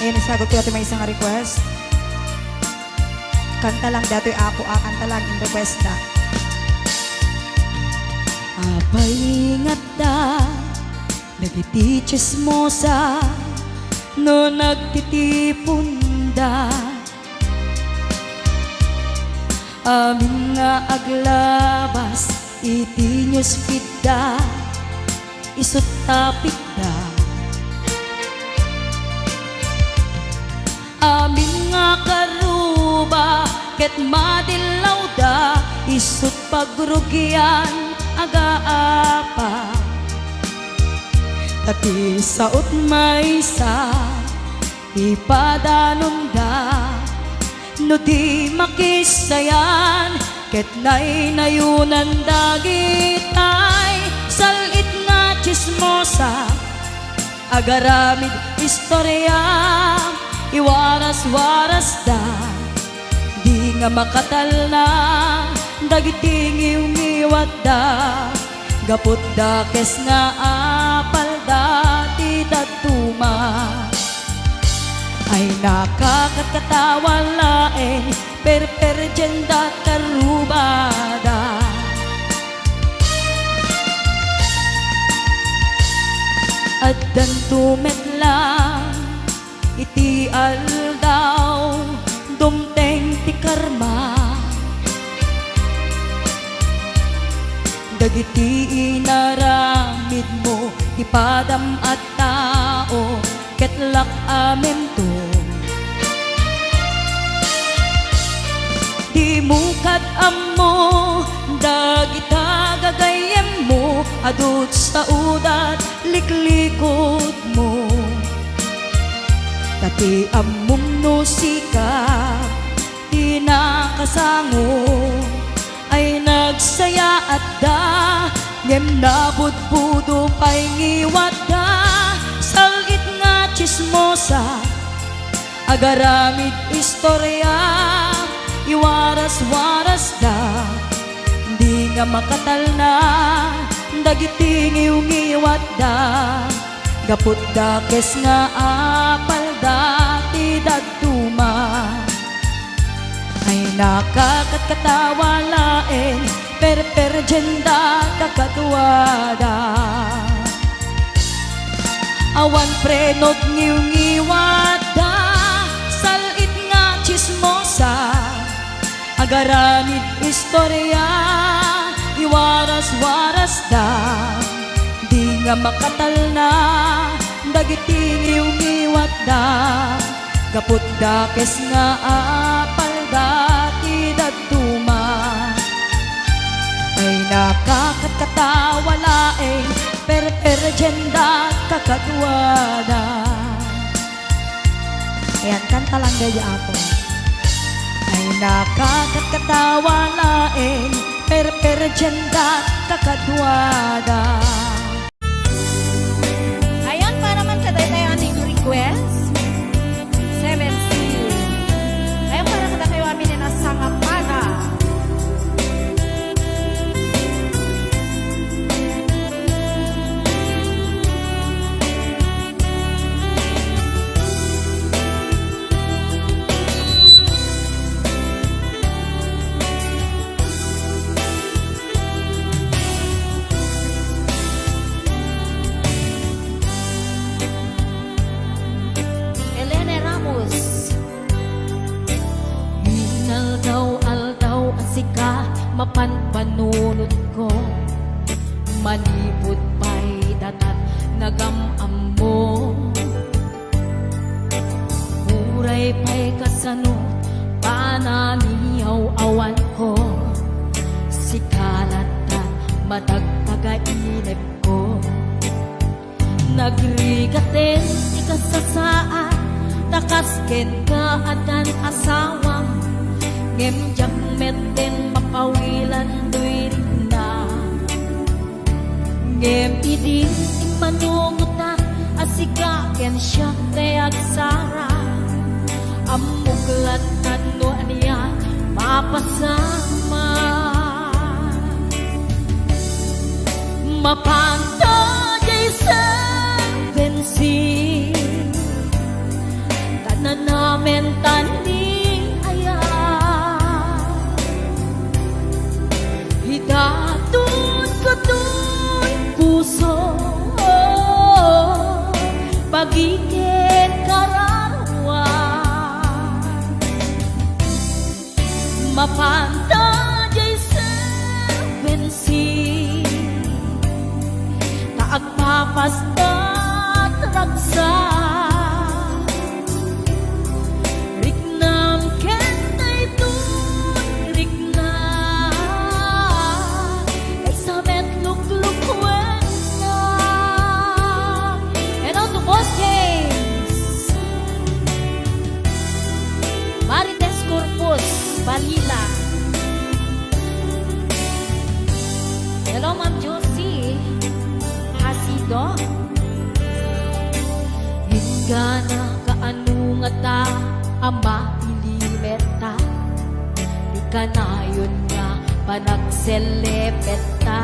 Ayun, sagot ko ito may isang request. Kanta lang dato'y ako, kanta lang in request na. Apay ingat da, nagiti chismosa, no nagtitipon da. Amin nga aglabas, iti newsfeed da, isut tapik da. Amin nga karuba, ket madilaw da, isut pagrugyan aga-apa. Tati saot maysa, ipadanon da, no di makisayan, ket naynayunan dagitay. Salit nga chismosa, agaramid istorya, iwaras-waras da, di nga makatal na, dagiting iungiwat da, gapot da kes nga apal da, ti datuma. Ay nakakatawa laeng, perperjenda karubada. At dan tumetlang, iti aldaw, dumteng ti karma. Dagiti inaramid mo, ipadam at tao, ketlak amen to. Di mo kadamo, dagita gagayem mo, adut sa udat, liklikod mo. Tati amum no sikap, tinakasango, ay nagsaya at da, ngem nabudbudo pa'y ngiwat da. Salit nga chismosa, agaramid istorya, iwaras-waras da, di nga makatal na, dagiting iungiwat da, gapot da kes nga apal da, ti daduma. Ay nakakatawa laeng, perperjenda kakatuwada. Awan prenot ngiw-ngiwada, salit nga chismosa, agaramid istorya, iwaras-waras da, di nga makatal na, dagiting ngiw-ngiwat da, gapot da kes nga apal da, ti daduma. Ay nakakatawa laeng, perperjenda kakatuwada. Ayan, kanta lang gaya ako. Ay nakakatawa laeng, perperjenda kakatuwada. Ayan, para man sa tayo ating request 7C. Ayan, para kada kayo amin na sangapana. Aldaw ang sika, mapanpanunod ko, malibot pa'y datat nagamam mo. Uray pa'y kasano, pananiyaw awan ko, sikalat ka, madagpagainip ko. Nagrigaten, ikasasaan, takasken ka adan asawang, ngem jak meten mapawilan duy na. Ngem idin manunguta, asikaken siya teag sara, amuglat kano aniya mapasama. Mapanto jay sa bensin, Bagigin kararwa Mapanta jay sa bensi Taagpapastat ragsa Riknam kentay tun rikna Examet luklukwen na And on to Boss James Marites Corpus Balila Hello Ma'am Josie Hasido Hingga kaanu nga ta ama ilimerta Di kanayon nga panagselepeta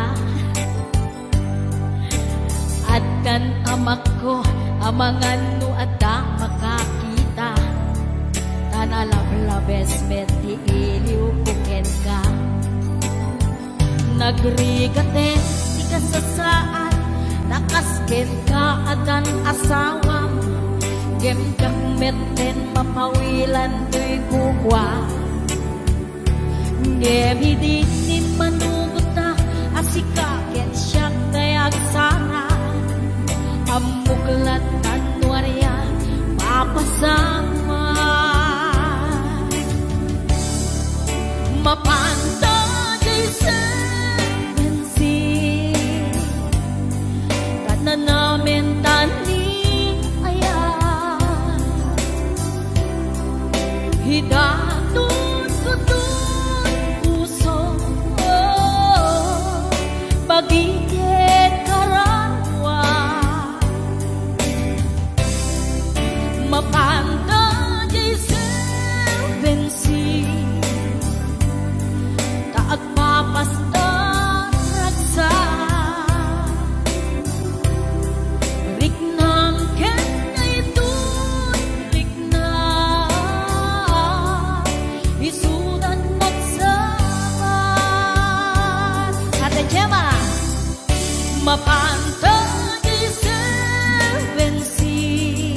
At kan amak ko amangan no ada makakita Tanalablabes meti iliw kuken ka Nagrigaten di kasasaan Nakasken ka adan asawam Gem meten mapawilan to'y kukwa Ngem hidinin manugot na Asikaken siya kayag sana Amuklat tanwarya mapasama Mapanta jay sa bensin Kana namin tani ayan Hidatun ko dun puso Bagigit karawa Mapanta jay sa bensin Taagpapastan ragsa Riknam kentay tun rikna Isudan nagsama Ate Gemma Mapanta di sa bensin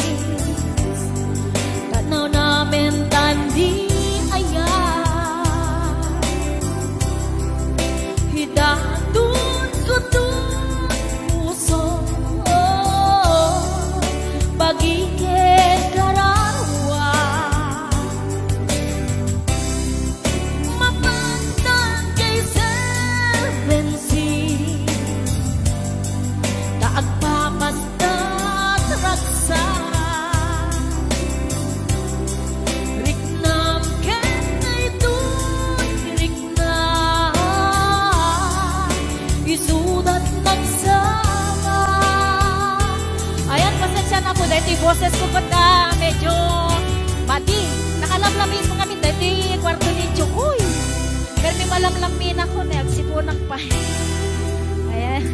Tanaw namin tandi ayan Hidatun ko dun puso Bagigit kararwa Mapantang kay sa bensin Taagpapastat ragsa Riknam kentay tun rikna Isudat nagsama Ayan, pasensya na po dahil yung boses ko pata medyo madi Nakalamlamin mo kami dahil yung kwarto ni Chukoy Pero may malamlamin ako na agsipunak pa Ayan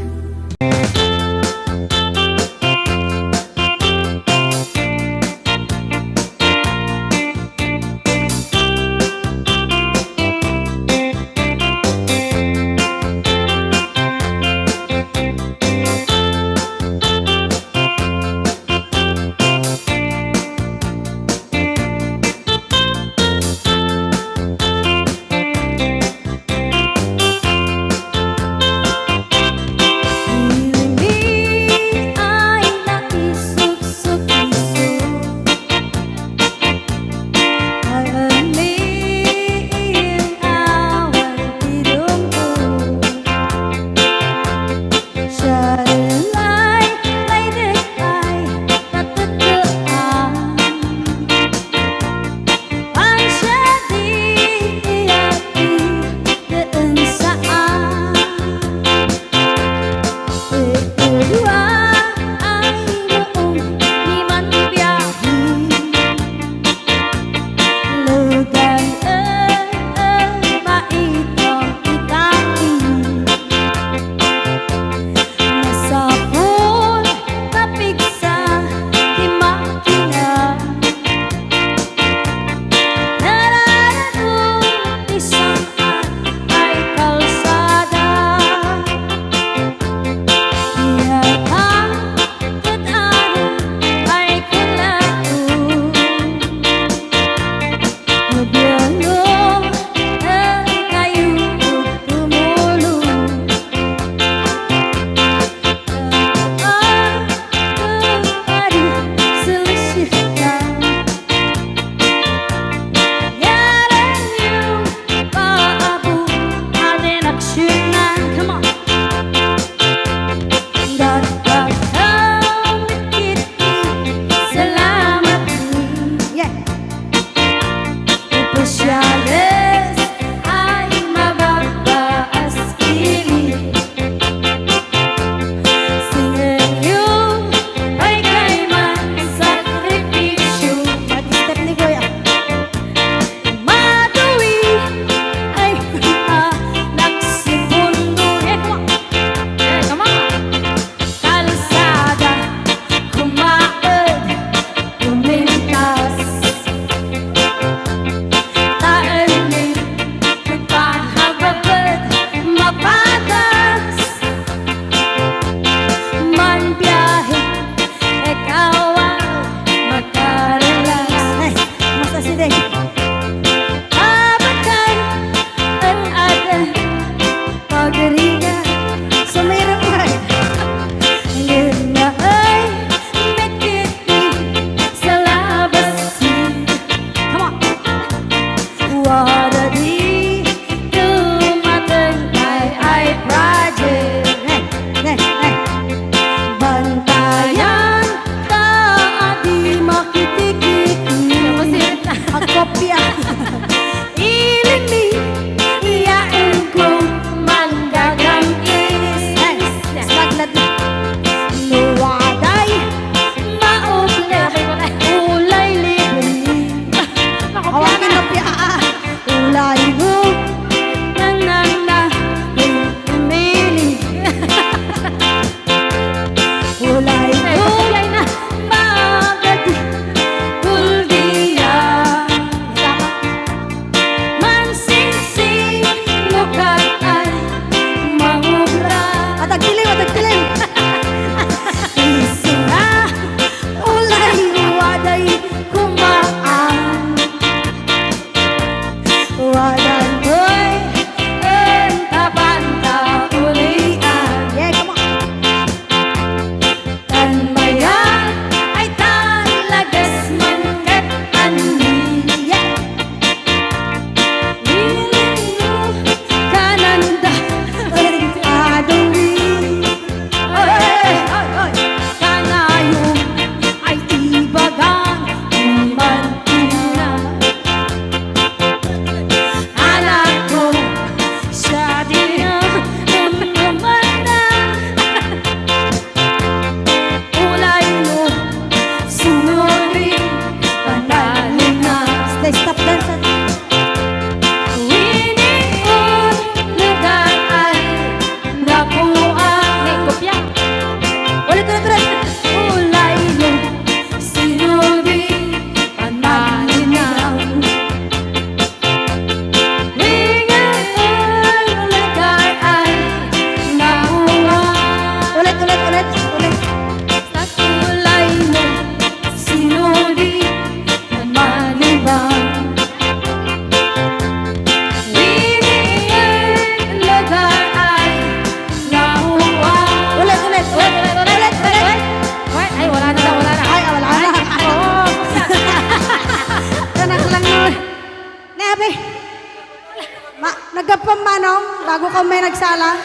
bago ka may nagsala,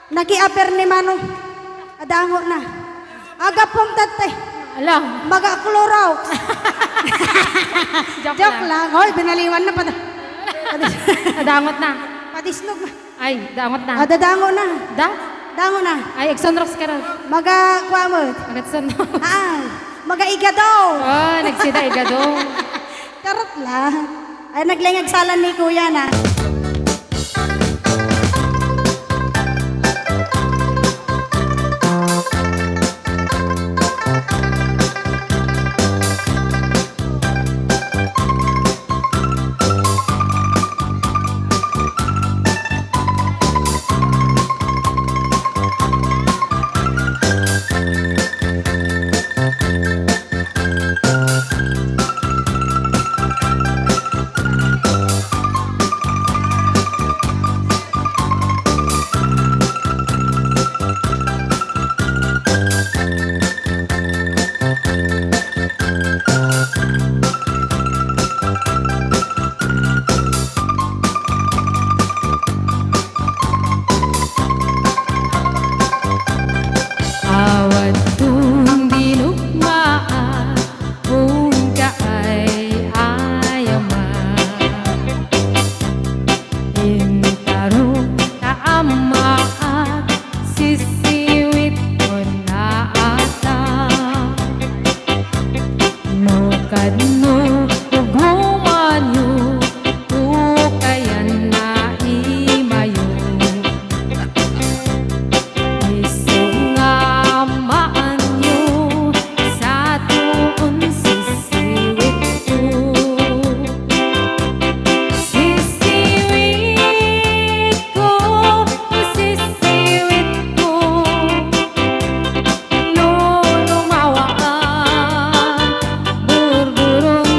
naki-aper ni Manong. Adango na. Aga pong tate, Alam. mag-akluraw. Joke, Joke lang. Hoy, binaliwan na pa. Dangot na. Padisnog na. Ay, dangot na. Dadango na. Da? Dango na. Ay, Exonrox ka rin. Maga-kwamot. Agatson. Maga-igadaw. Oh, nagsida igado. Karot lang. Ay, naglingag salan ni Kuya na. Awat kong dinugmaan kung kaay ayaman. Intarong kaama at sisiwit ko na ata. Nukad mo huguman yu kayan na imayo. Isu nga maanyo sa tuon sisiwit ko. Sisiwit ko, sisiwit ko. No lumawaan, burburong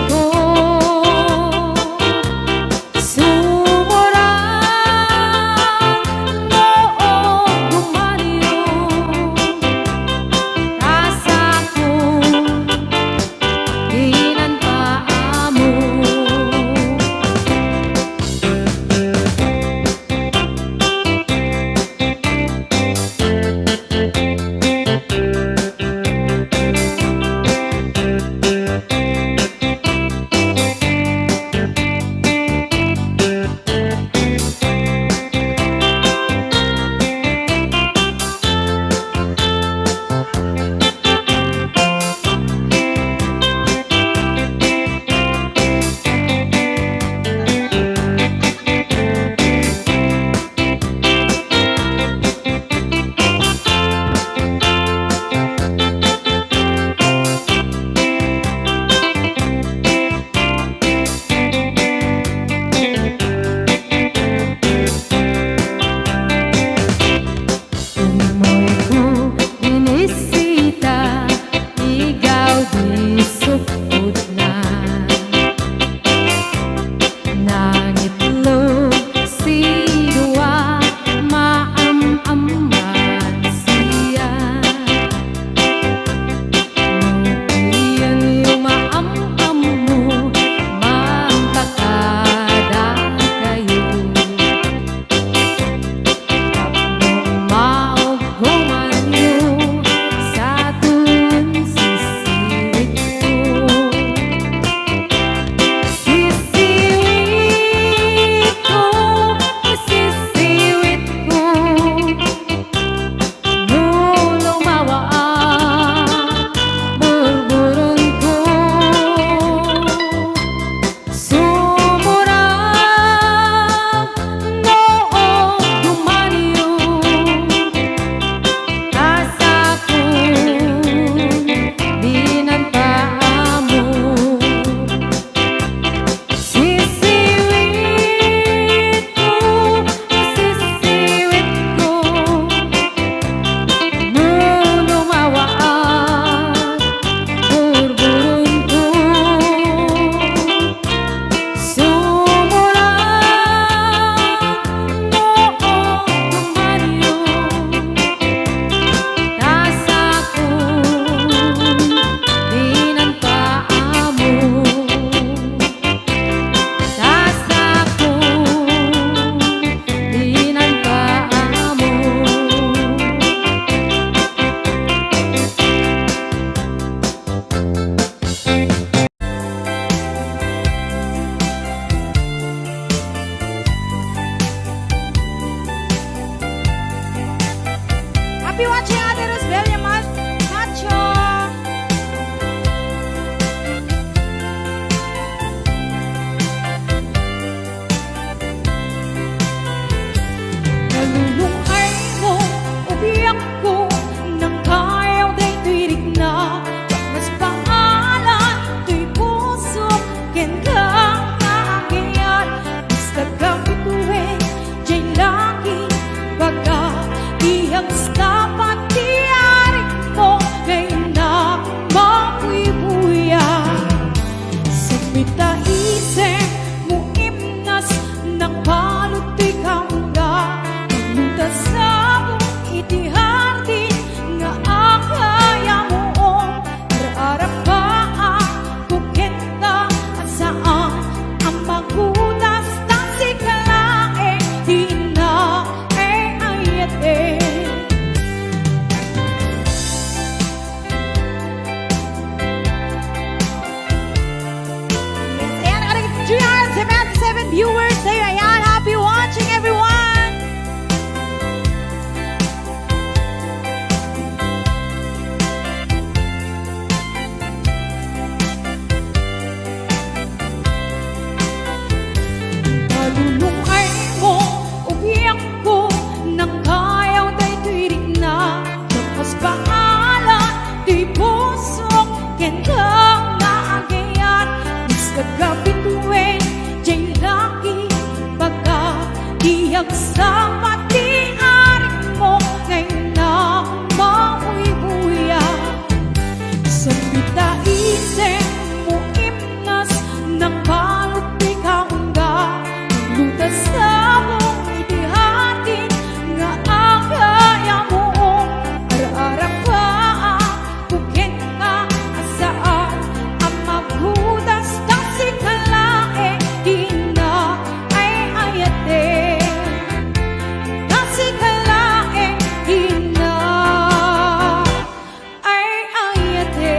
kang naagayan Bis kagabituin Jay laki Baga Diyag sa pati-aring mo Ngayon na mauwi-buya Sa pita-isip mo imnas Nang kalupi kaungga Lutas sa mong itihatin Nga agaya mo Ara-ara ka Kukin ka Asaan Ang maghudas Kasi kalae Di na ay ayate Kasi kalae Di na ay ayate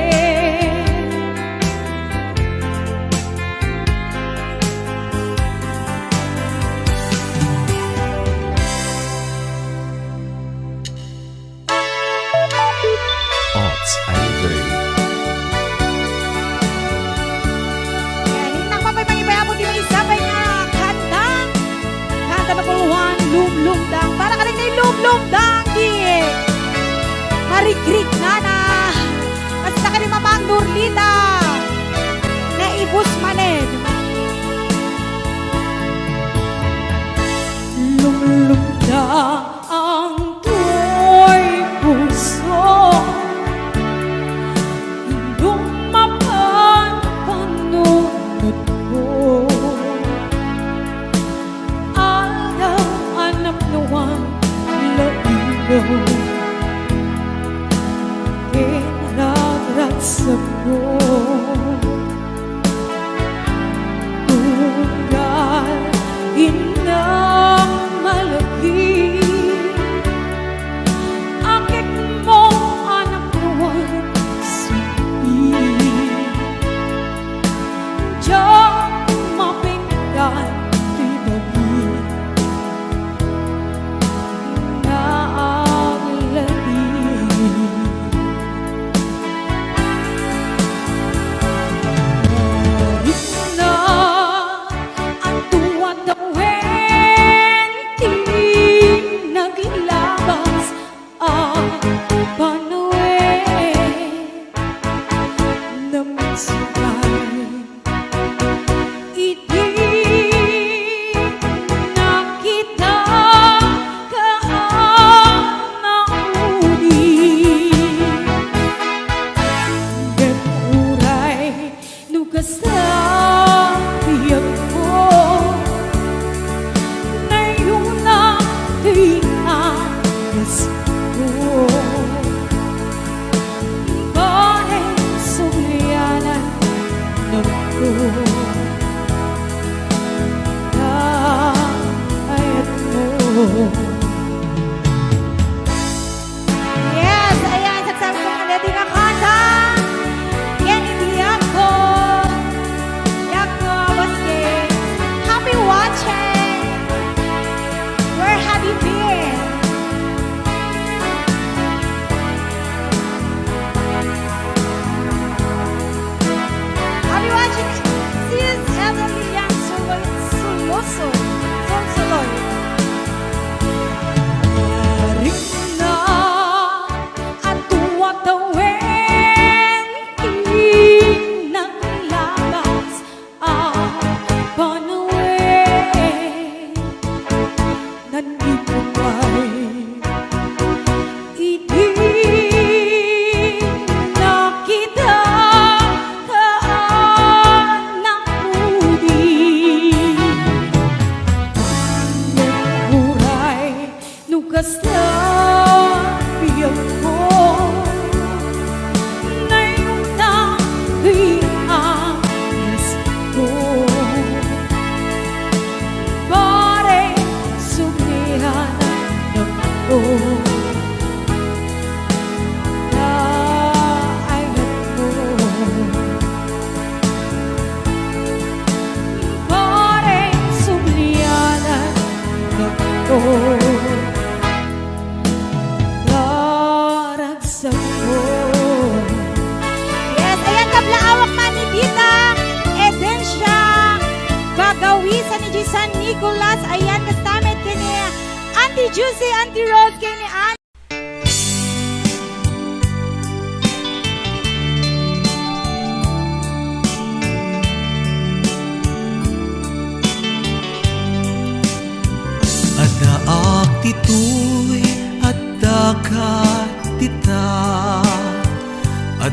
Arts Ivory. Yan, hinang mapay-pangibay ako di may sabay nga kanta. Kanta na puluhan, lum-lumdang. Para ka rin na lum-lumdang, di. Marigrig nga na. At sa ka rin mamang Nurlita. Na ibus manen. Lum-lumdang ang tuwa'y puso. Lumapan panunod mo Agaw anak nawan laigo Kinaragratsa mo Tunggal inang malagi Akit mo anak nawan Diyan mapinggan Tibagi Na ang lali Marit na Ang tuwad na wenti Naglabas Ang panuwi Naminsukan Iti nakita ka naudi Gemuray nugas sa biyag ko Ngayon na tiangas ko Bakit suglianan ng ko ayat mo. Yes, ayan, sasabi ko nga di nga kanta. Yan, hindi ako. Yako, Baskets. Happy watching. Where have you been? Happy watching. Sis Elderly Yang Suluso. Sonsuloy. Marik na at tuwatawen Naglabas ang panuwi Nandito ay Iti nakita ka ng udi Nagburay nugas na biyag ko Ngayon na iangas ko Pare sumihan ng ko Na ayat mo Pare sumihan ng ko Laragsa ko Yes, ayan kablaawak man ni Dita Edensya Bagawisan ni San Nicolas Ayan kastamet kini Auntie Juicy, Auntie Rose kini Auntie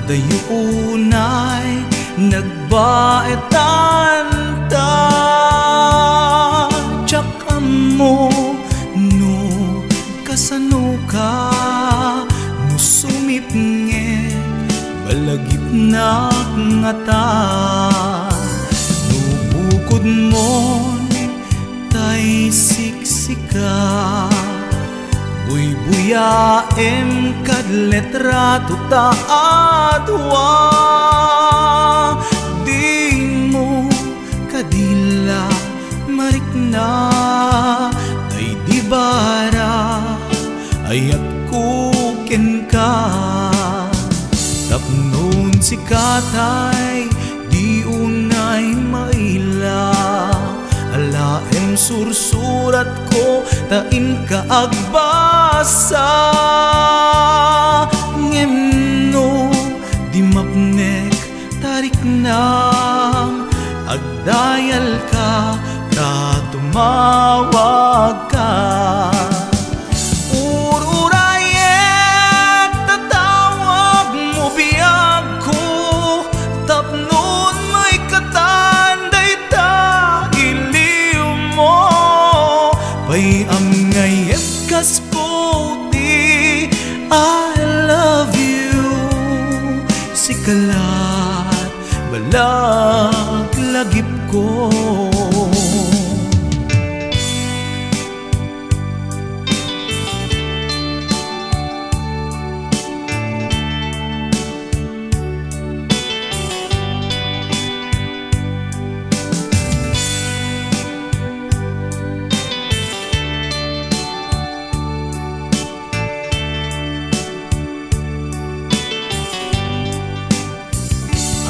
Adayunay nagbaetan ta, tsak mo no kasano ka, no sumipnget balagip na nga ta, no bukod mo tay siksika, buy-buyaem kad letrato ta adwa, di mo kadila marikna, ay di bara ayat kuken ka, tapnon si katay di unay maila, alaem sursurat ko tain ka agbasa, ngemno di mapnek tarik nang agdayal ka ta tumawag ka. Ururayek tatawag mo biyag ko, tapnon may katanday ta iliw mo, pay ang ngayep kas puti I love you, sikalat balag lagip ko.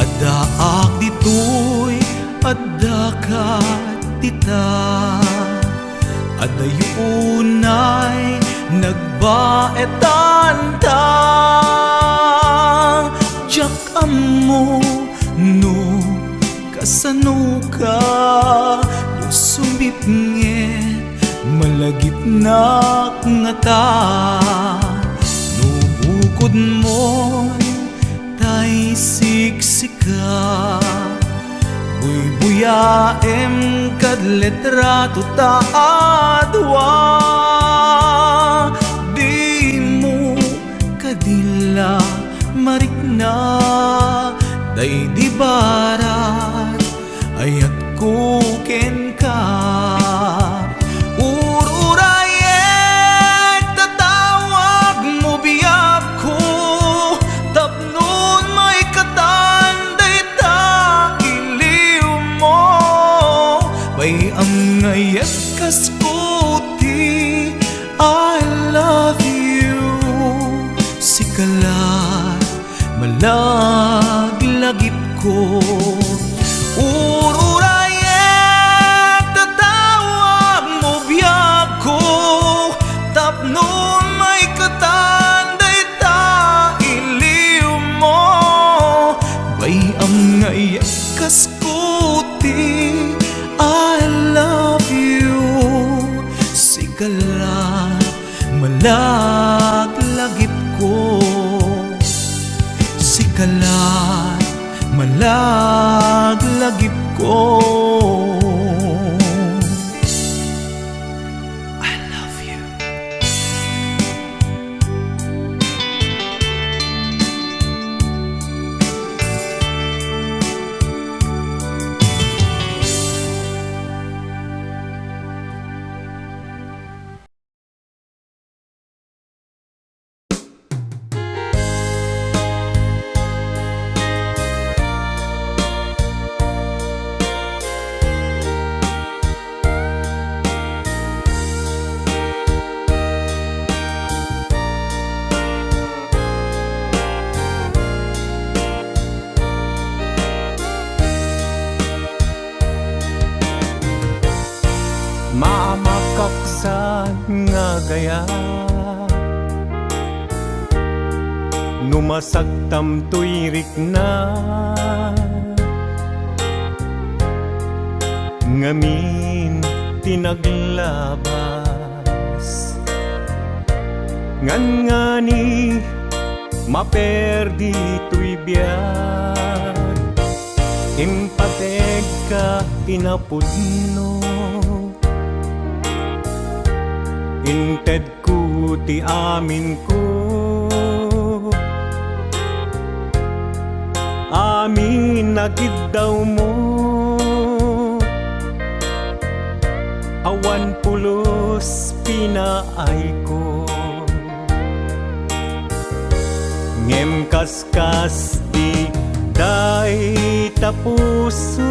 Adaak ditoy, adakat tita, adayunay nagbaetan ta, tsak mo no kasano ka, no sumipnget malagip na nga ta, no bukod mo tay siksika, buy-buyaem kad letrato ta adwa, di mo kadila marikna, day di barat ayat kuken ka. Ururayek tatawag mo biyag ko, tapnon may katanday ta iliw mo, pay ang ngayek kas puti I love you, sikalat malaglagip ko. Ururayek tatawag mo biyag ko, tapnon may katanday ta iliw mo, bay ang ngayek kas puti I love you, sikalat malaglagip ko, sikalat malaglagip ko. I love you. Maamakaksan nga gaya, numasagtam tuyrik na, ngamin tinaglabas, ngan ngani maperdi to'y biyag. Impateg ka tinapudno, inted ko ti amin ko. Amin nakid daw mo, awan pulos pinaay ko. Ngem kaskas di day tapusum,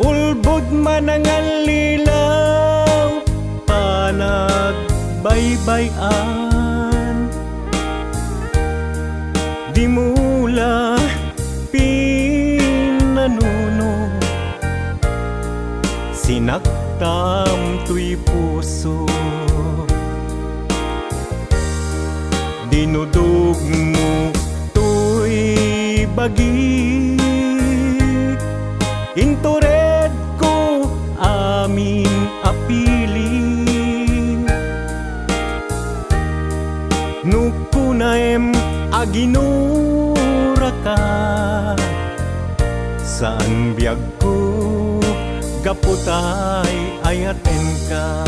ulbod man ang lilaw, panagbaybayan. Di mula pinanuno, sinaktam to'y puso. Dinudog mo to'y bagik, intured ko amin apili. Nukunaem aginura ka, saan biyag ko gaputay ayaten ka.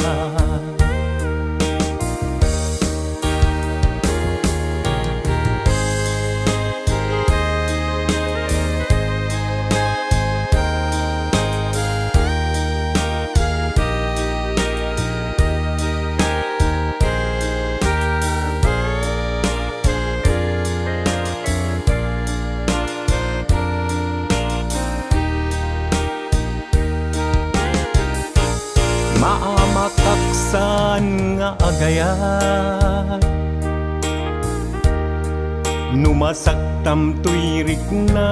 Maamakaksan nga agayat, numasaktam to'y rikna.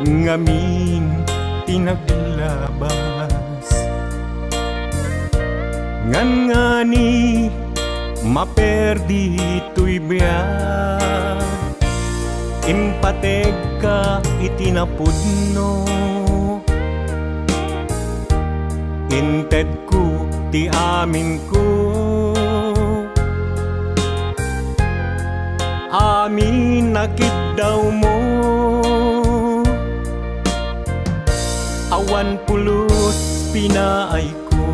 Ngamin tinaglabas, ngan ngani maperdi to'y biyag. Impateg ka itinapudno, inted ko ti amin ko. Amin nakid daw mo, awan pulos pinaay ko.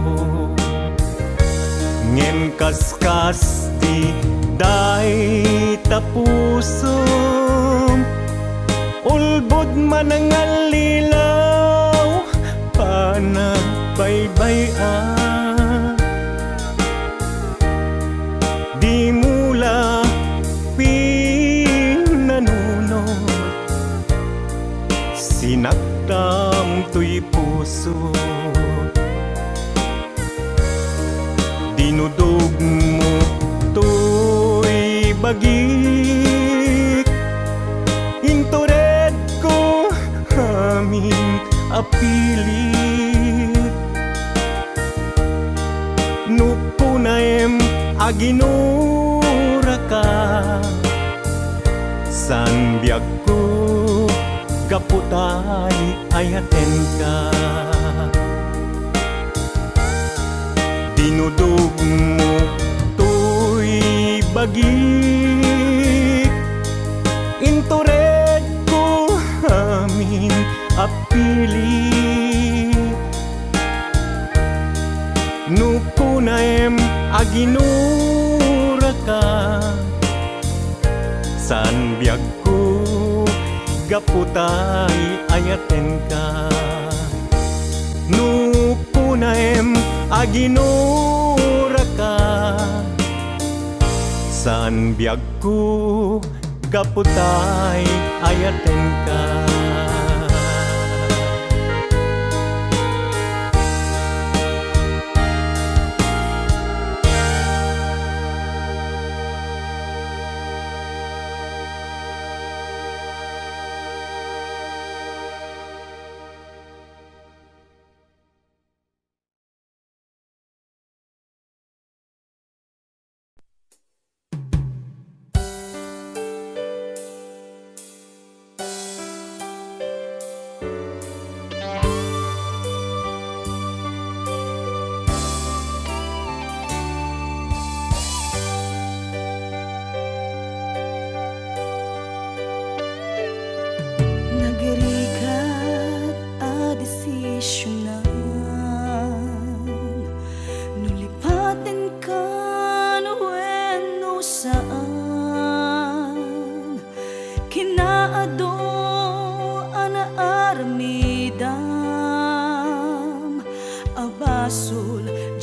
Ngem kaskas ti day tapusum, ulbod man ang lilaw, panagbaybayan. Di mula pinanunod, sinaktam to'y puso. Dinudog mo to'y bagik, intured ko amin apilit. Nupunaem aginura ka, san biyag ko gaputay ayaten ka. Dinudog mo to'y bagik, intured ko amin apili. Nupunaem aginura ka, san biyag ko gaputay ayaten ka. Nupunaem aginura ka, san biyag ko gaputay ayaten ka.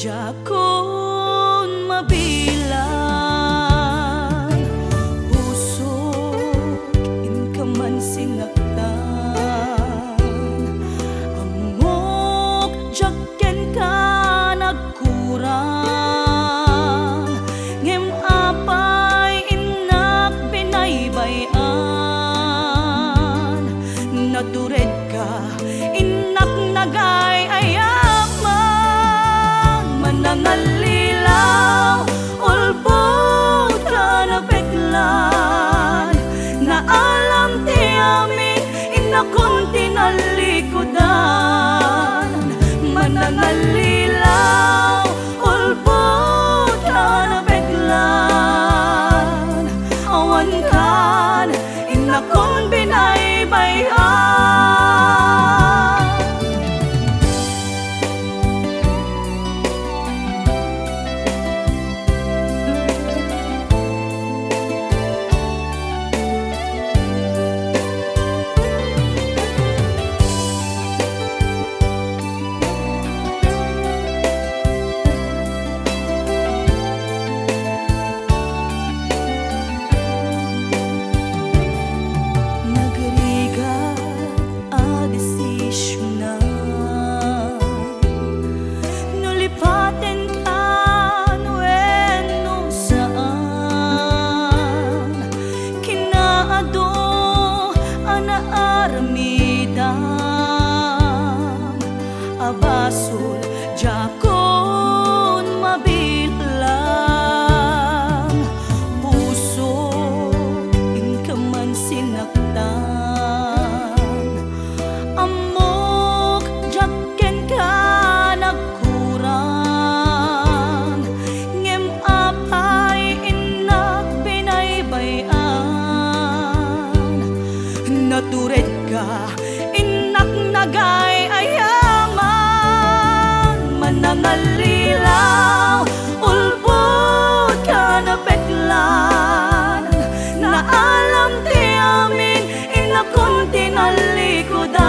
Jakon mabilang puso in ka man sinaktan amok jaken ka nagkurang ngem apay inak binaybayan natured ka inak nagay nangalilaw, ulbod ka na peklan na alam ti amin inakon tinalikodan manangalilaw, ulbod ka na peklan awan kan inakon binaybayan. Abasol, jakon mabilang puso, in ka man sinaktan amok, jaken ka nagkurang ngem apay inak binaybayan natured ka inak nagay nangalilaw, ulbod ka na peklan na alam ti amin inakon tinalikodan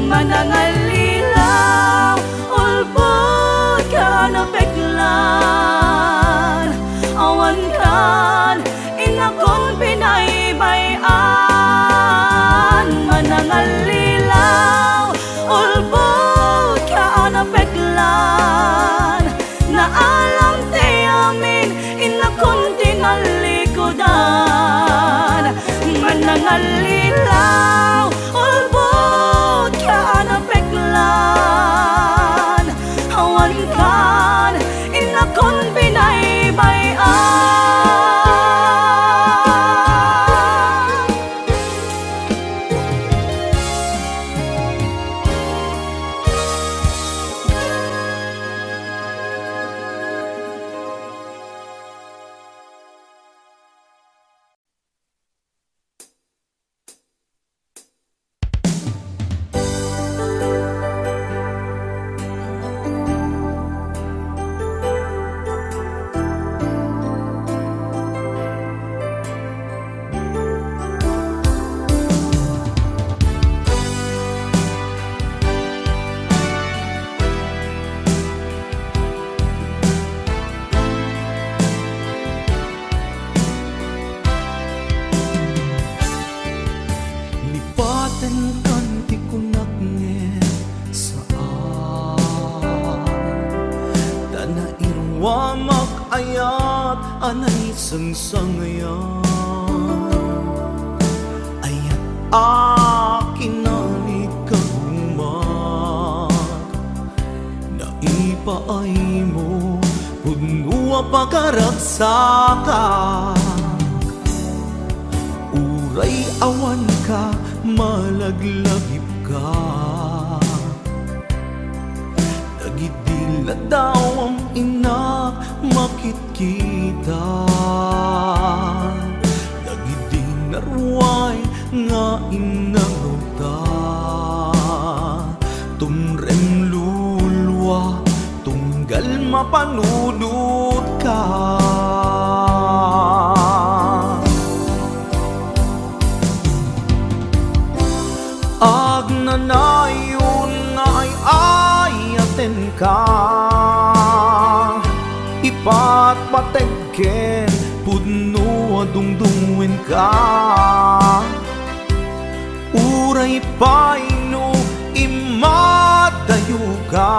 manangalilaw, ulbod ka na peklan awan kan inakon binaybayan manangalilaw, ulbod na peklan na alam ti amin inakon tinalikodan manangalilaw, ulbod ka na peklan awan kan inakon binaybayan. Ayat anay sangsangayan ayat akin nalit kagumat naipaay mo punua pagkaragsakan uray awan ka malaglagip ka nagidila daw ang inak makit kita dagiti narway nga inaruta tumrem lulwa tunggal mapanudot ka agnanayon nga ay ayaten ka dumdumuin ka. Uray paino imadayo ka,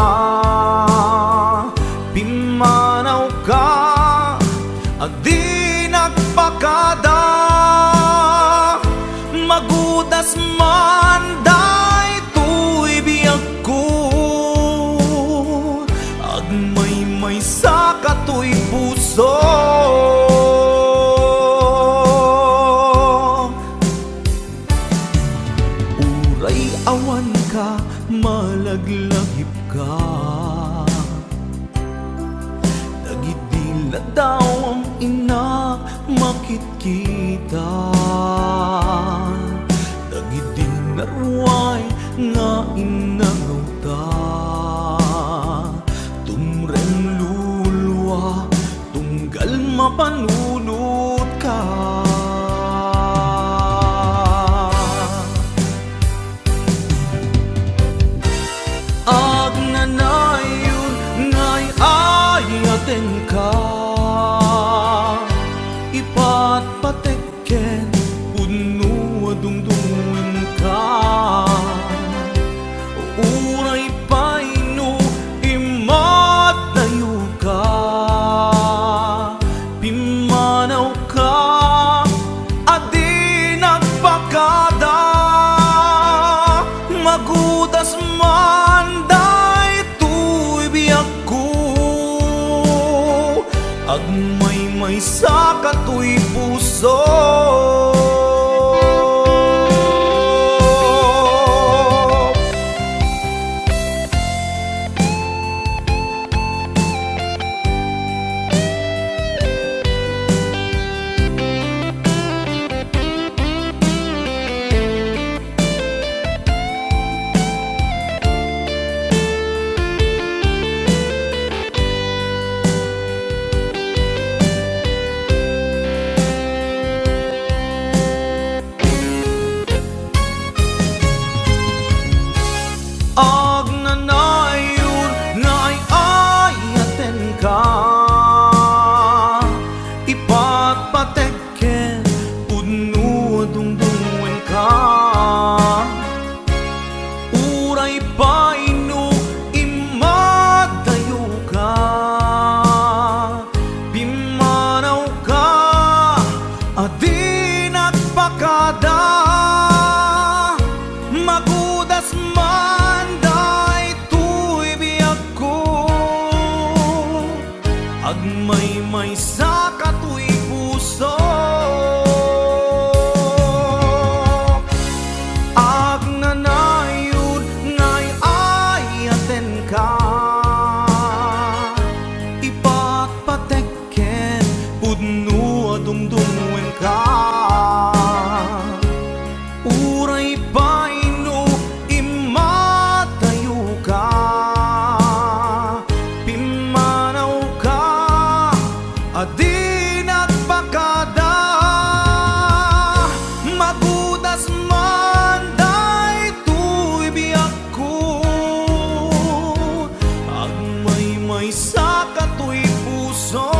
pimanaw ka, adi nagpakada. Magudas man day tuy biyag ko, agmay-may sa katoy puso. Uray awan ka, malaglagip ka, dagidila daw ang inak makitkita. Dagidin naruay nga inagaw ta, tumrem lulwa, tunggal mapanunod ka. Agnanayon ngay ayaten ka, ipatpatekken puno adungdungin ka. Uray paino imadayo ka, pimanaw ka, adi nagpakada. Magudas man day tuy biyag ko, agmay-may sa katoy puso. Agnanayon ngay ayaten ka, ipatpatekken puno adungdungin ka. Uray paino imadayo ka, pimanaw ka, adi nagpakada. Magudas man day tuy biyag ko, agmay-may sa katoy puso. Agnanayon ngay ayaten ka, ipatpatekken puno adungdungin ka. Uray paino imadayo ka, pimanaw ka, adi nagpakada. Magudas man day tuy biyag ko, agmay-may sa katoy puso.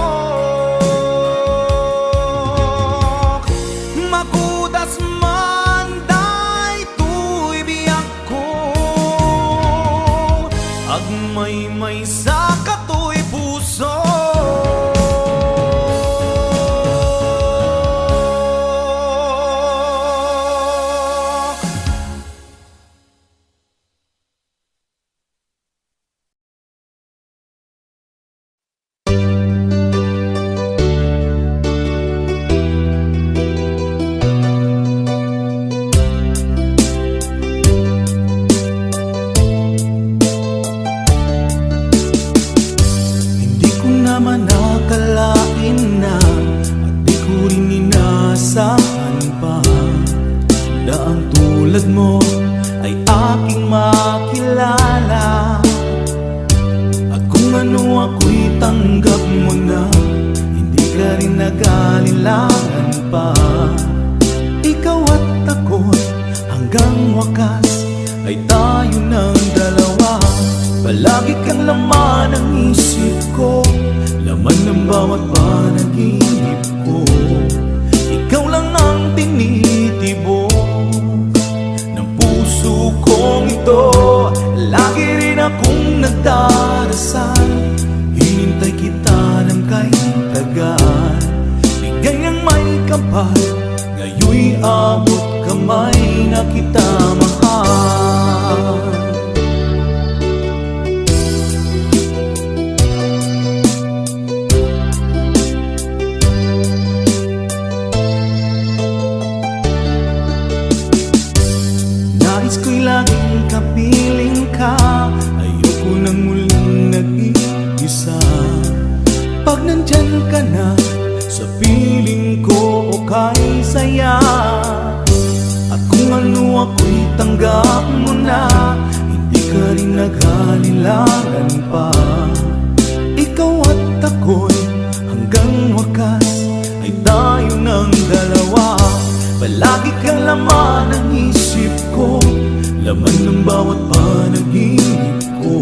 Magudas man day tuy biyag ko, agmay-may sa katoy puso. Hindi ko naman nakalain na, at di ko rin inasahan pa, na ang tulad mo ay aking makilala. At kung ano ako'y tanggap mo na, hindi ka rin nag-alilangan pa. Ikaw at ako'y hanggang wakas ay tayo ng dalawa. Palagi kang laman ng isip ko, laman ng bawat panaginip ko. Ikaw kapal, ngayon'y abot kamay na kita mahal. Nais ko'y laging kapiling ka, ayoko nang muling nag-iisa. Pag nandyan ka na, sa piling ko okay saya. At kung ano ako'y tanggap mo na, hindi ka rin naghalilangan pa. Ikaw at ako'y hanggang wakas ay tayo ng dalawa. Palagi kang laman ng isip ko, laman ng bawat panaginip ko.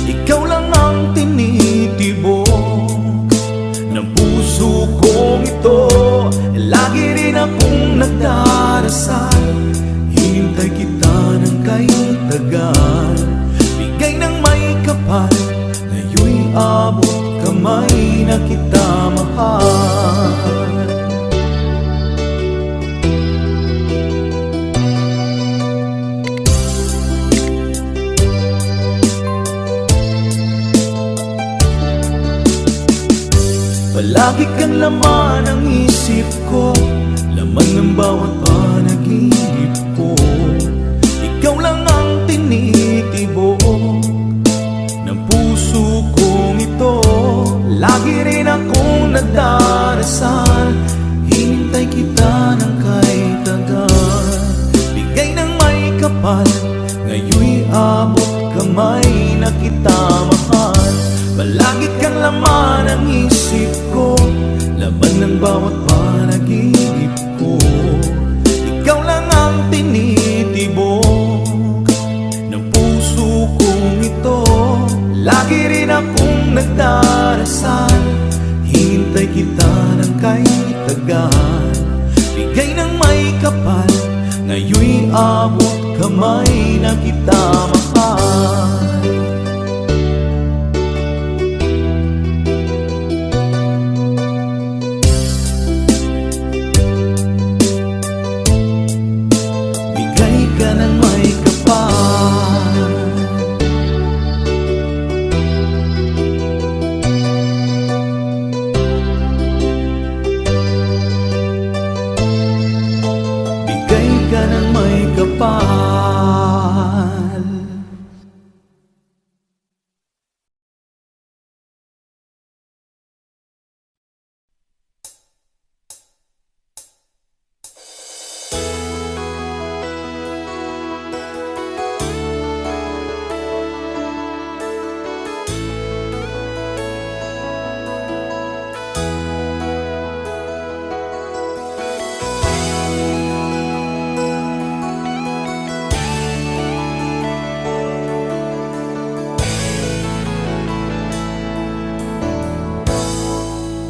Ikaw lang ang tinitibok ng puso kong ito. Lagi rin akong nagdarasal, hinintay kita ng kay tagal. Bigay ng may kapal, ngayon'y abot kamay na kita mahal. Palagi kang laman ng isip ko, laman ng bawat panaginip ko. Ikaw lang ang tinitibok ng puso kong ito. Lagi rin akong nagdarasal, hinintay kita ng kay tagal. Bigay ng may kapal, ngayon'y abot kamay na kita mahal. Palagi kang laman ng isip ko, laman ng bawat panaginip ko. Ikaw lang ang tinitibok ng puso kong ito. Lagi rin akong nagdarasal, hinintay kita ng kay tagal. Bigay ng may kapal, ngayon'y abot kamay na kita mahal.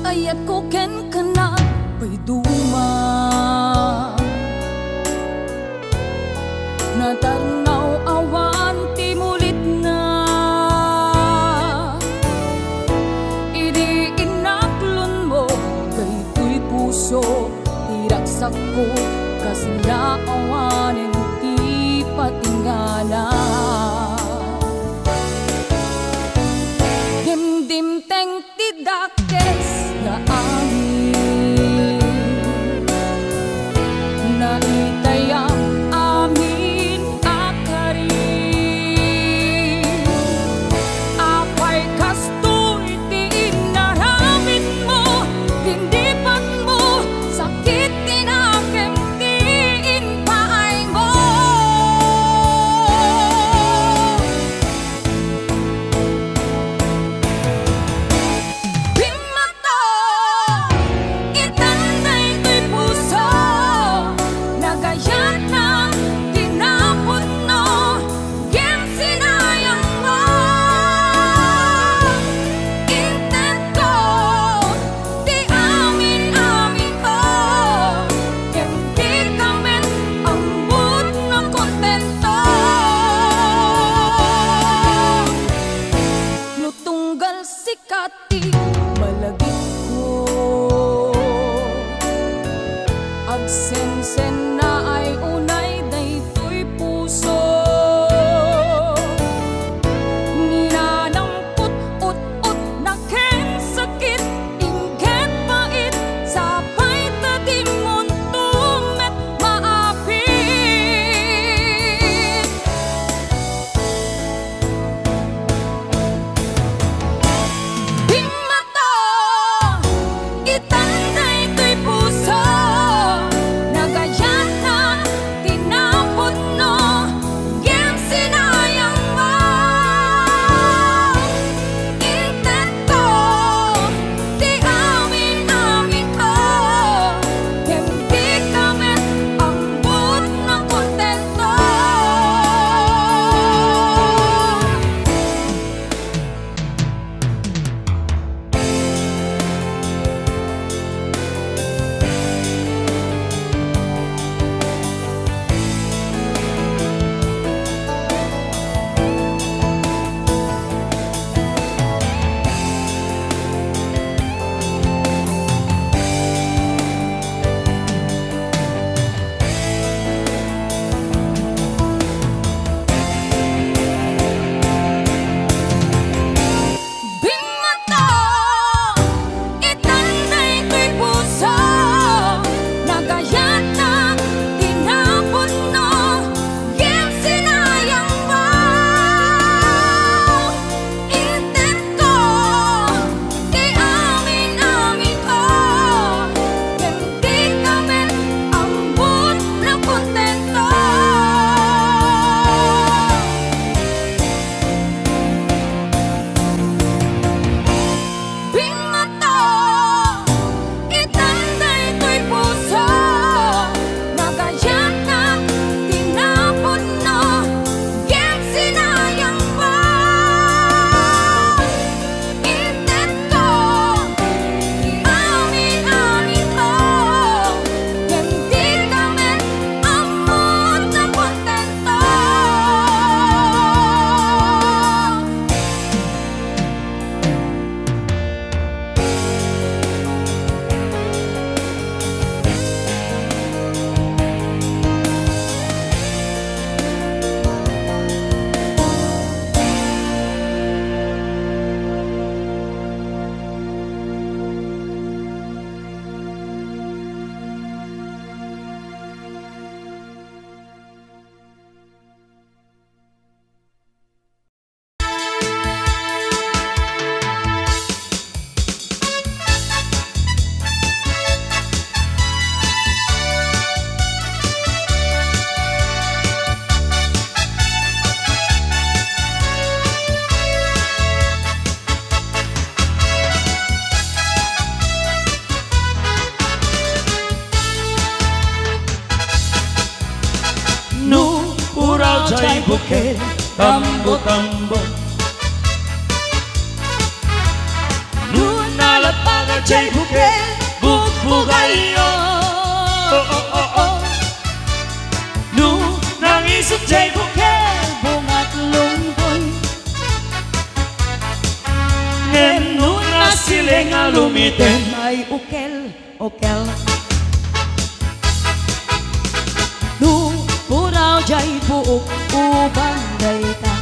Ayat ko ken kana pa'y duma, natarnaw awan timulit na. Idi inaklon mo kay tuy puso, tiraksak ko kasila awanin ti patingala. Dimdim teng tidakes na angin na itayang amin akari. Apay kastoy ti inaramid mo, tindipan mo, sakit tinakem ti inpaay mo. Nagsensen na ay unay daytoy puso. Ninanampot ut-ut na ken sakit ingket pait sabay ta di mon tumet maapit. Di mata itanday to'y puso. Nagayat na tinapon no Gem sinayang mo. Intento di amin ko. Hindi kami ambot ng kontento. Bimata itanday to'y puso. Nagayat na tinapon no Gem sinayang mo. Intento di amin ko. Hindi kami ambot ng kontento. Bimata itanday to'y puso. Nagayat na tinapon no Gem sinayang mo. Intento di amin ko. Hindi kami ambot ng kontento. Nu purau jai buke tambo Nu nalapaga jai buke bugayo. Nu nangisip jai buke bungat lungkoy. Nenu nasiling alumiten May ukel Nu puraw jay buok uban dayta.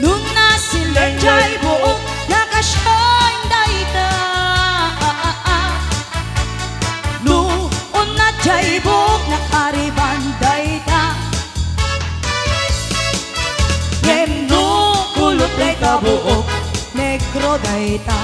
Nung nasilang jay buok nakasyang dayta. Nu una jay buok nakariban dayta. Nenu kulot dayta buok negro dayta.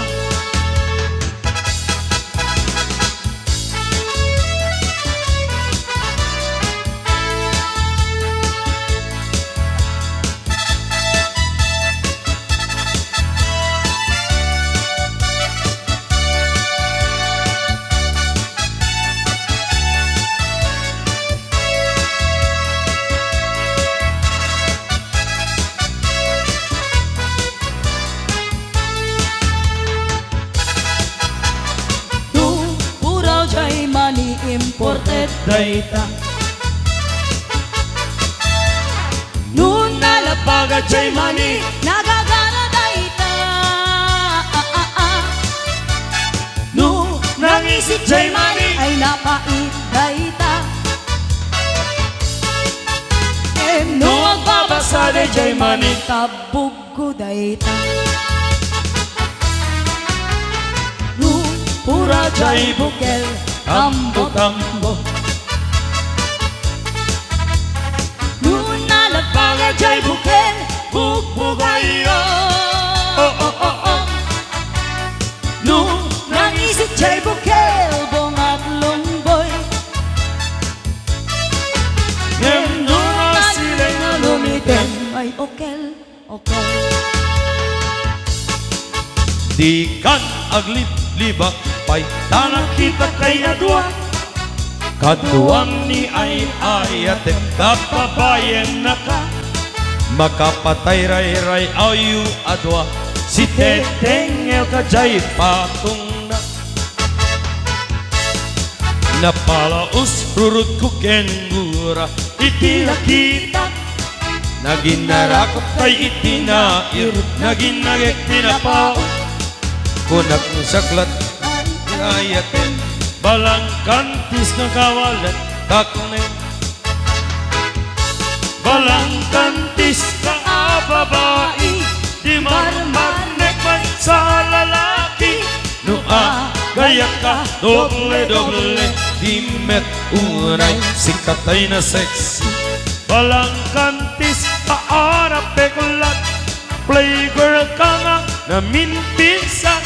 Imported dayta. Nu nalapaga jai mani nagagana dayta. Nu nangisip isip Jay Money ay napait dayta. No magbabasa de Jay Money tabog ko dayta. No pura Jay Bukel tambo-tambo. No nalagpaga Jay Bukel bugbugayo. Oh oh oh oh. No nangisip Jay Bukel bongat longboy. Ngem no masilay na lumiten ay okel, okel. Di kan aglib-libak pa'y tanang kita kay adwa. Kaduang ni ay at kapabayan na ka. Makapatay ray-ray ayu adwa. Si Teteng el kajay patung na. Napalaos rurut ko kengura. Iti nakita naginarakot kay itinair. Naginagek tinapao. Kunak ng saklat ayatin. Balang kantis ng kawalan kaknen. Balang kantis ka babae. Di marmanek man sa lalaki. Nua gaya ka doble-doble. Di met unay sikatay na sexy. Balang kantis ka arapekulat. Playgirl ka nga na minpinsan.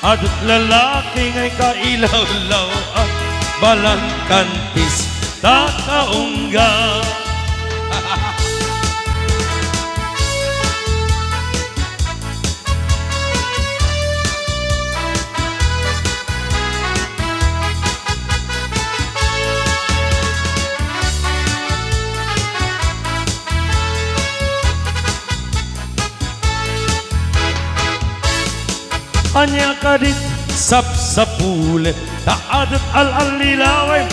Adut lalaki ngay kailaw-law at balang kantis takaungga. Anya kadit sap-sapule taadot al-alilaway.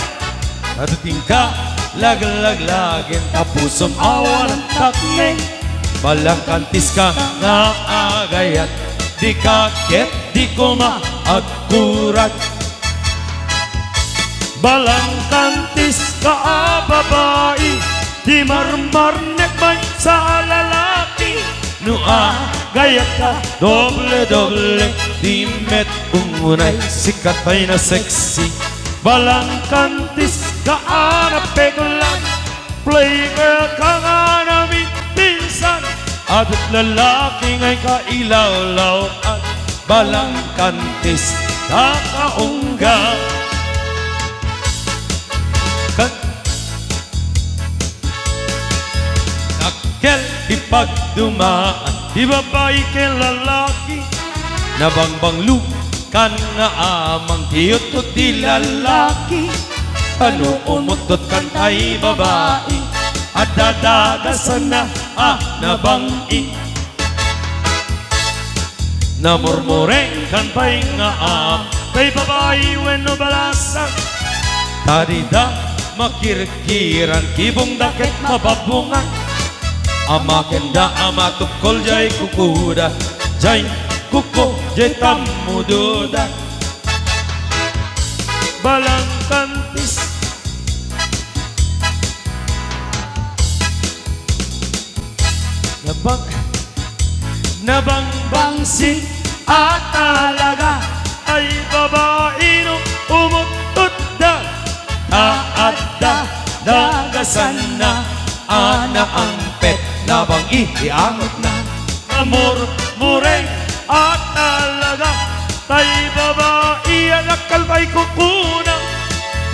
Adutin ka lag-lag-lagin tapusom awan takneng. Balang kantis ka nga agayat. Di kaket di kuma at kurat. Balang kantis ka babae. Di marmarnek man sa lalaki. Nua gaya ka doble-doble. Di met ungunay sikatay na sexy. Balang kantis ka arapekulan. Playgirl ka nga namin pinsan. Adot lalaki ngay kailaw-law at balang kantis takaungga. Nakel ipagdumaan di babae kay lalaki. Nabangbang kan nga amang tiyot di lalaki. Ano umutot kan tay babae. At dadagasan na nabangi. Namurmureng kan pa'y nga kay babae weno balasan. Tarida makirkiran kibong dakit mababungan. Amakenda amatukol jay kukuda. Jay kuko jay tamududa. Balang kantis nabangbangsi at talaga ay babae no umutot na taadda dagasan na ana ang pet nabang iangot na namurmureng at talaga tay babae anak kalbay kukunang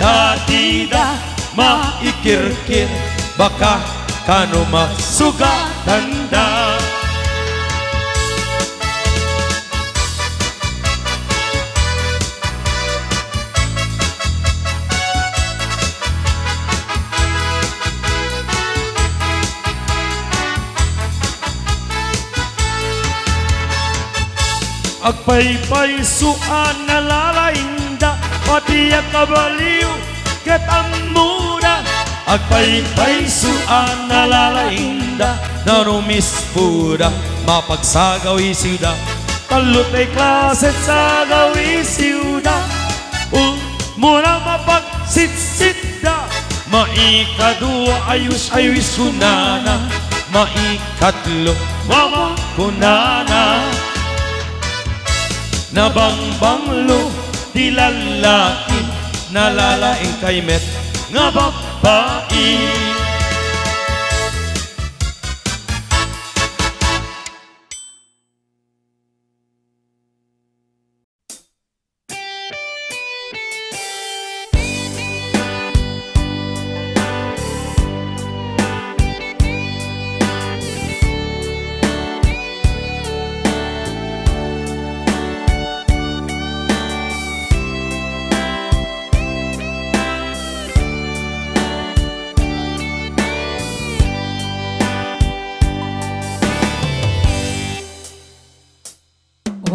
datida maikirkir baka kano masugatan da. Agpaypay suan nalalainda pati kabaliw ketang muna. Agpaypay suan nalalainda narumis puda mapagsagawi siyuda. Talutay klaset sa gawi siyuda. Maikadua ayus-ayus sunana, maikatlo mama kunana, nabangbanglo di lalaki, nalalaing kay met nga babae.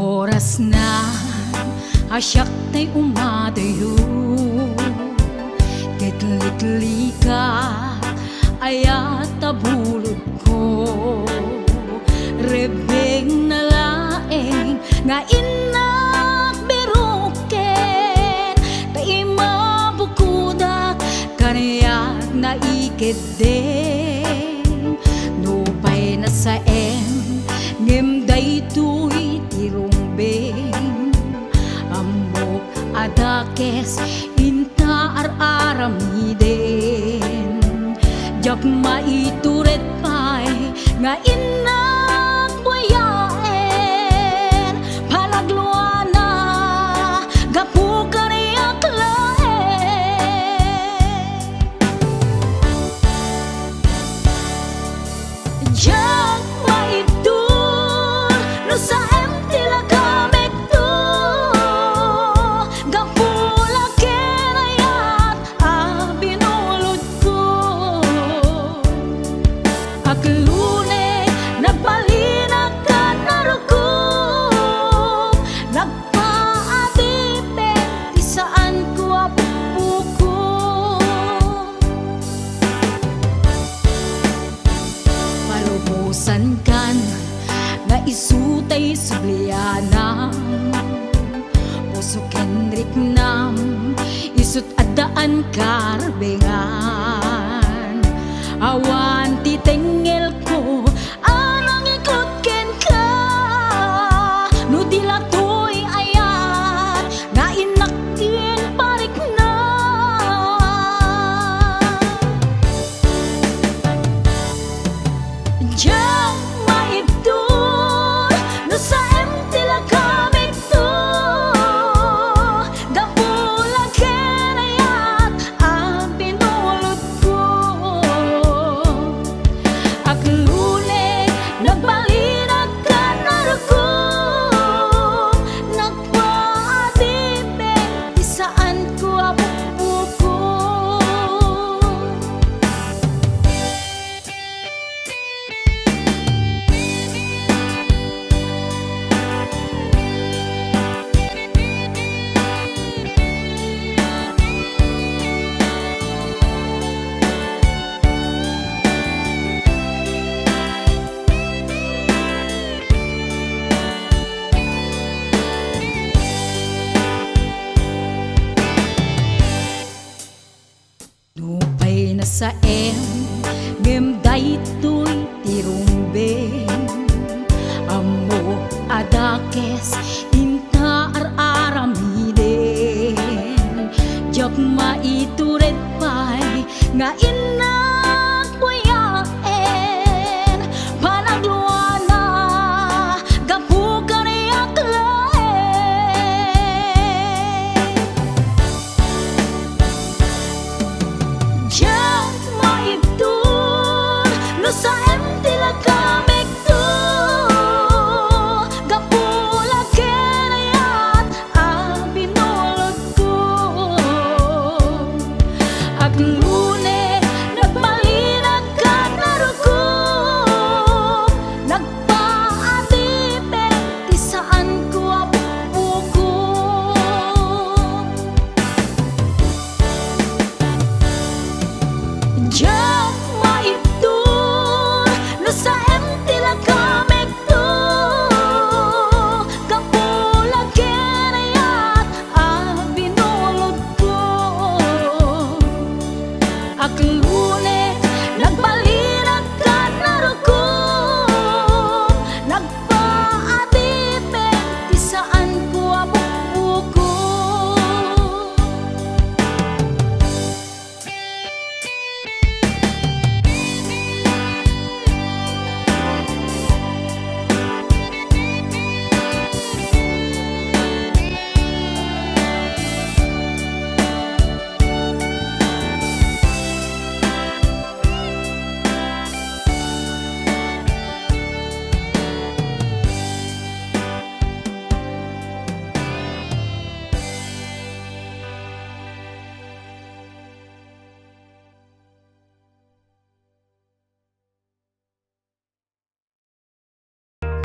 Oras na asyak ta'y umadayo, kitli-kitli ka ayat tabulod ko, rebeng na laeng nga inak biruken, ta'y mabukudak kanayak na ikideng, nupay na sa ngem daytoy tirumbeng, amok adakes inta aramiden, jak maituret pay nga inak buyaen, palagluana gapu kaniyak laen, jak no sa tila kamek to, gapula kenayat binulod ko, aklune nagbalinag ka narukog, nagpaadipe di saan ko apupuko, palubusan kan nga isutay sublianam, puso kenrik nam isut adaan karbengan, awan titengel ko anang ikot ken ka, no dilatoy ayat nga inakin parik na, jang maibdol no sa tila kamik to, gapula kenayat binulod ko, aklune nagbalinag ka narukog, nagpaadipe di saan ko apupuko. Nupay na sa ngem daytoy tirumbeng, amo adakes inta aramiden, jak maituret pay nga inak buyaen, panagluana gapu kaniyak laen, jak maibdol no sa tila kamek to, gapula kenayat binulod ko, aklune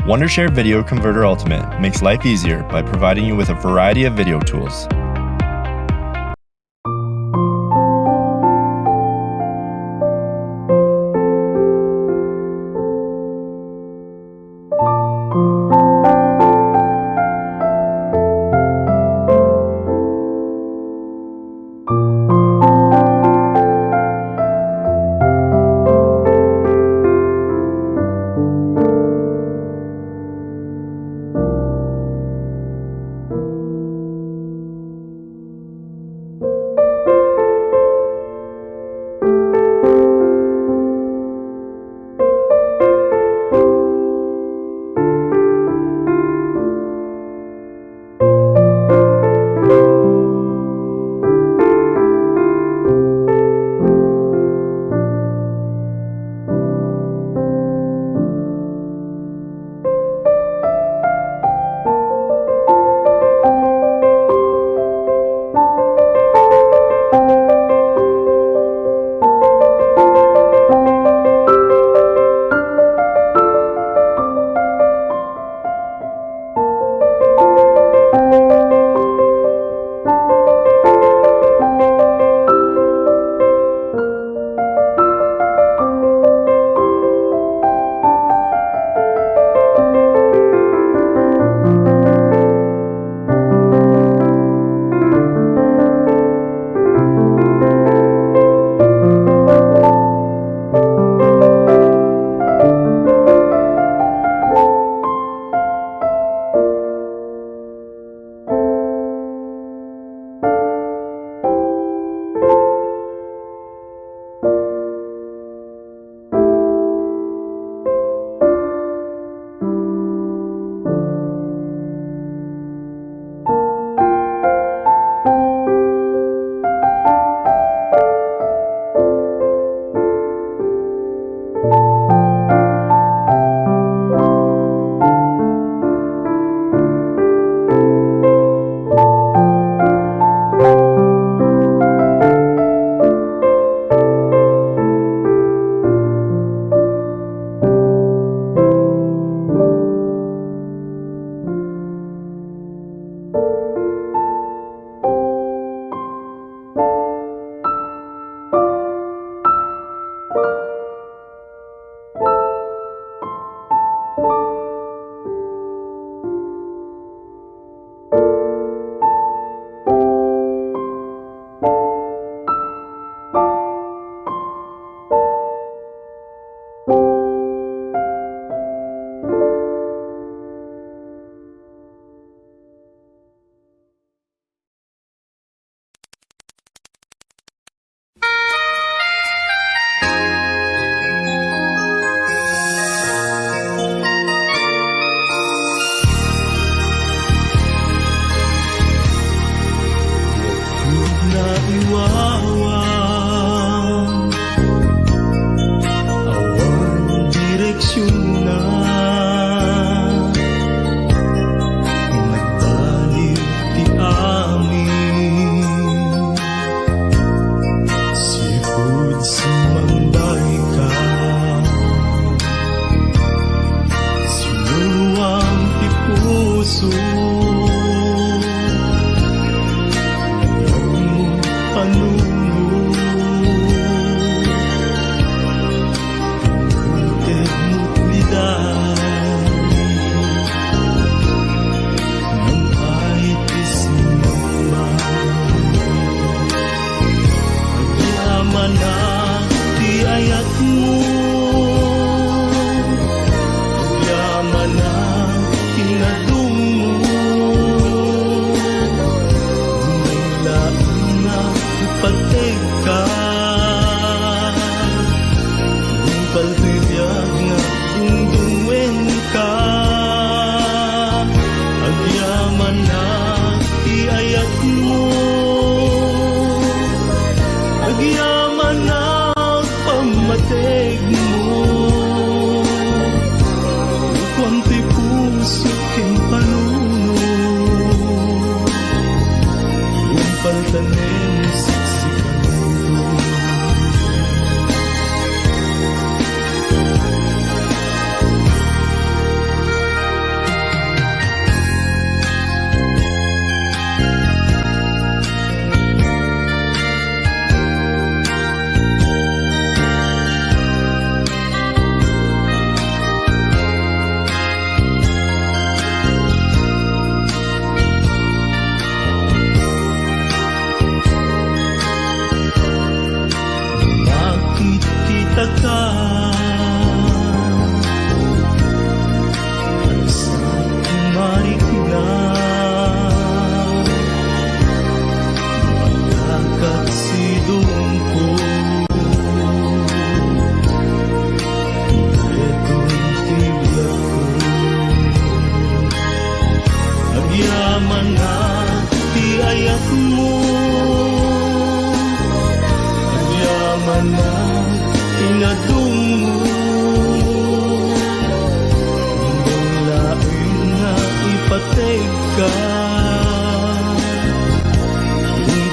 Wondershare Video Converter Ultimate makes life easier by providing you with a variety of video tools.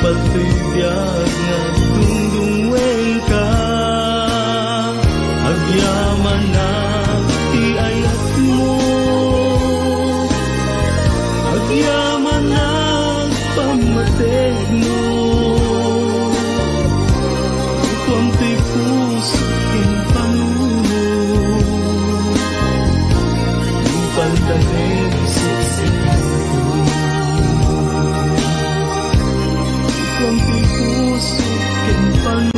patibiyag nga tungdungweng ka. Agyaman na iayat mo, agyaman na pamateg mo. Kunti puso king panuno, yung pandaling siksik. Kunti puso king panuno.